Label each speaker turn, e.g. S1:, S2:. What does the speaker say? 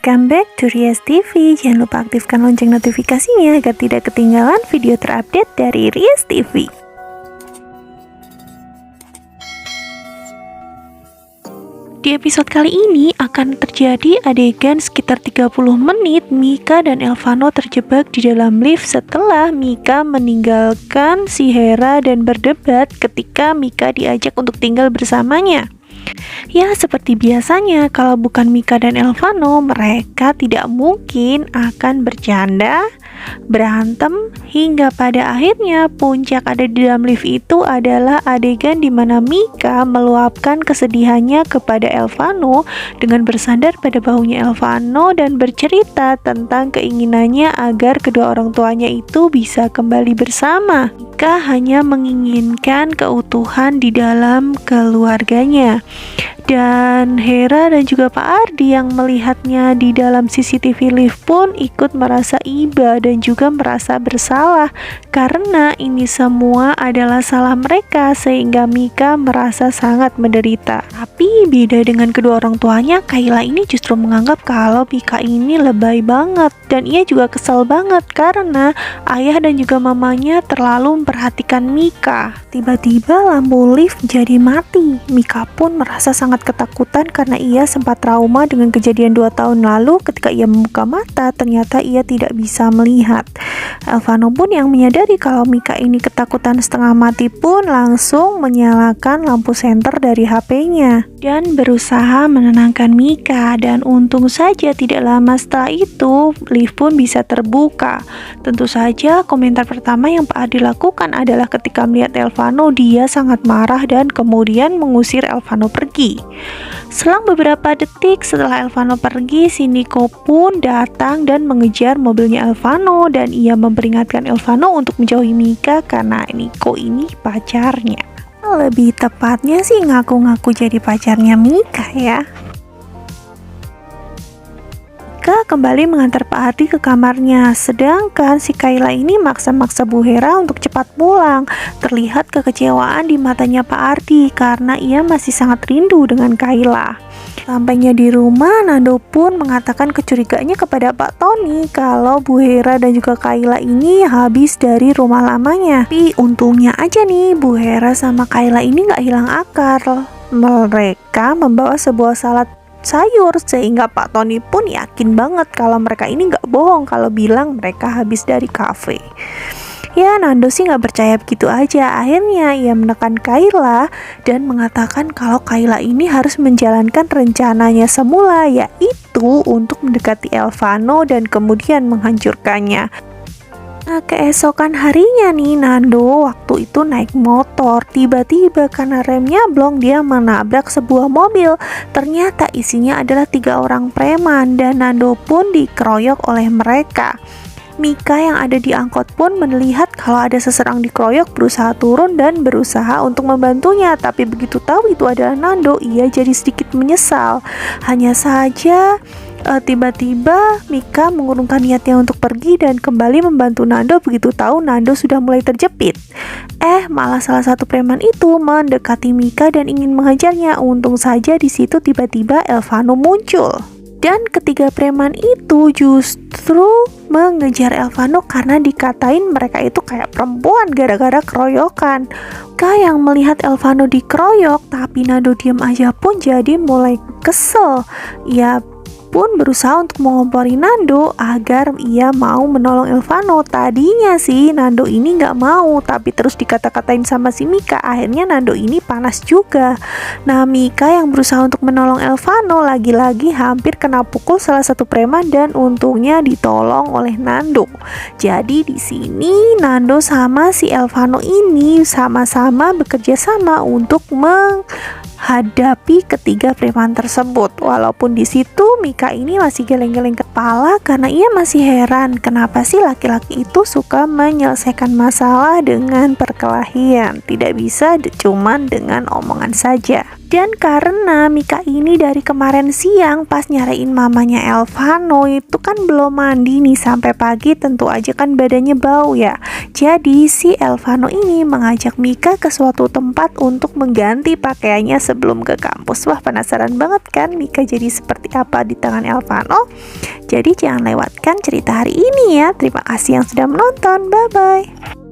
S1: Welcome back to Rias TV. Jangan lupa aktifkan lonceng notifikasinya agar tidak ketinggalan video terupdate dari Rias TV. Di episode kali ini akan terjadi adegan sekitar 30 menit Mika dan Elvano terjebak di dalam lift setelah Mika meninggalkan si Hera dan berdebat ketika Mika diajak untuk tinggal bersamanya. Ya, seperti biasanya, kalau bukan Mika dan Elvano, mereka tidak mungkin akan bercanda, berantem, hingga pada akhirnya puncak ada di dalam lift itu adalah adegan di mana Mika meluapkan kesedihannya kepada Elvano dengan bersandar pada bahunya Elvano dan bercerita tentang keinginannya agar kedua orang tuanya itu bisa kembali bersama. Mika hanya menginginkan keutuhan di dalam keluarganya. Dan Hera dan juga Pak Ardi yang melihatnya di dalam CCTV lift pun ikut merasa iba dan juga merasa bersalah karena ini semua adalah salah mereka sehingga Mika merasa sangat menderita. Tapi beda dengan kedua orang tuanya, Kayla ini justru menganggap kalau Mika ini lebay banget dan ia juga kesal banget karena ayah dan juga mamanya terlalu memperhatikan Mika. Tiba-tiba lampu lift jadi mati. Mika pun merasa sangat ketakutan karena ia sempat trauma dengan kejadian 2 tahun lalu. Ketika ia membuka mata, ternyata ia tidak bisa melihat. Elvano pun yang menyadari kalau Mika ini ketakutan setengah mati pun langsung menyalakan lampu senter dari HP-nya dan berusaha menenangkan Mika, dan untung saja tidak lama setelah itu lift pun bisa terbuka. Tentu saja komentar pertama yang Pak Adi lakukan adalah ketika melihat Elvano, dia sangat marah dan kemudian mengusir Elvano pergi. Selang beberapa detik setelah Elvano pergi, si Niko pun datang dan mengejar mobilnya Elvano dan ia memperingatkan Elvano untuk menjauhi Mika karena Niko ini pacarnya. Lebih tepatnya sih ngaku-ngaku jadi pacarnya Mika ya. Mika kembali mengantar Pak Ardi ke kamarnya, sedangkan si Kayla ini maksa-maksa Bu Hera untuk cepat pulang. Terlihat kekecewaan di matanya Pak Ardi karena ia masih sangat rindu dengan Kayla. Sampainya di rumah, Nando pun mengatakan kecurigaannya kepada Pak Tony kalau Bu Hera dan juga Kayla ini habis dari rumah lamanya. Tapi untungnya aja nih, Bu Hera sama Kayla ini gak hilang akal. Mereka membawa sebuah salad sayur sehingga Pak Tony pun yakin banget kalau mereka ini gak bohong kalau bilang mereka habis dari kafe. Ya, Nando sih gak percaya begitu aja. Akhirnya ia menekan Kayla dan mengatakan kalau Kayla ini harus menjalankan rencananya semula, yaitu untuk mendekati Elvano dan kemudian menghancurkannya. Nah, keesokan harinya nih, Nando waktu itu naik motor. Tiba-tiba karena remnya blong, dia menabrak sebuah mobil. Ternyata isinya adalah 3 orang preman dan Nando pun dikeroyok oleh mereka. Mika yang ada di angkot pun melihat kalau ada seseorang dikeroyok, berusaha turun dan berusaha untuk membantunya. Tapi begitu tahu itu adalah Nando, ia jadi sedikit menyesal. Hanya saja tiba-tiba Mika mengurungkan niatnya untuk pergi dan kembali membantu Nando begitu tahu Nando sudah mulai terjepit. Malah salah satu preman itu mendekati Mika dan ingin menghajarnya. Untung saja di situ tiba-tiba Elvano muncul. Dan ketiga preman itu justru mengejar Elvano karena dikatain mereka itu kayak perempuan gara-gara keroyokan. Mika yang melihat Elvano dikeroyok tapi Nando diam aja pun jadi mulai kesel. Ia pun berusaha untuk mengompori Nando agar ia mau menolong Elvano. Tadinya sih Nando ini gak mau, tapi terus dikata-katain sama si Mika. Akhirnya Nando ini panas juga. Nah, Mika yang berusaha untuk menolong Elvano lagi-lagi hampir kena pukul salah satu preman dan untungnya ditolong oleh Nando. Jadi di sini Nando sama si Elvano ini sama-sama bekerja sama untuk menghadapi ketiga preman tersebut. Walaupun di situ Mika ini masih geleng-geleng kepala karena ia masih heran kenapa sih laki-laki itu suka menyelesaikan masalah dengan perkelahian, tidak bisa cuman dengan omongan saja. Dan karena Mika ini dari kemarin siang pas nyariin mamanya Elvano itu kan belum mandi nih sampai pagi, tentu aja kan badannya bau ya. Jadi si Elvano ini mengajak Mika ke suatu tempat untuk mengganti pakaiannya sebelum ke kampus. Wah, penasaran banget kan Mika jadi seperti apa di tangan Elvano? Jadi jangan lewatkan cerita hari ini ya. Terima kasih yang sudah menonton. Bye bye.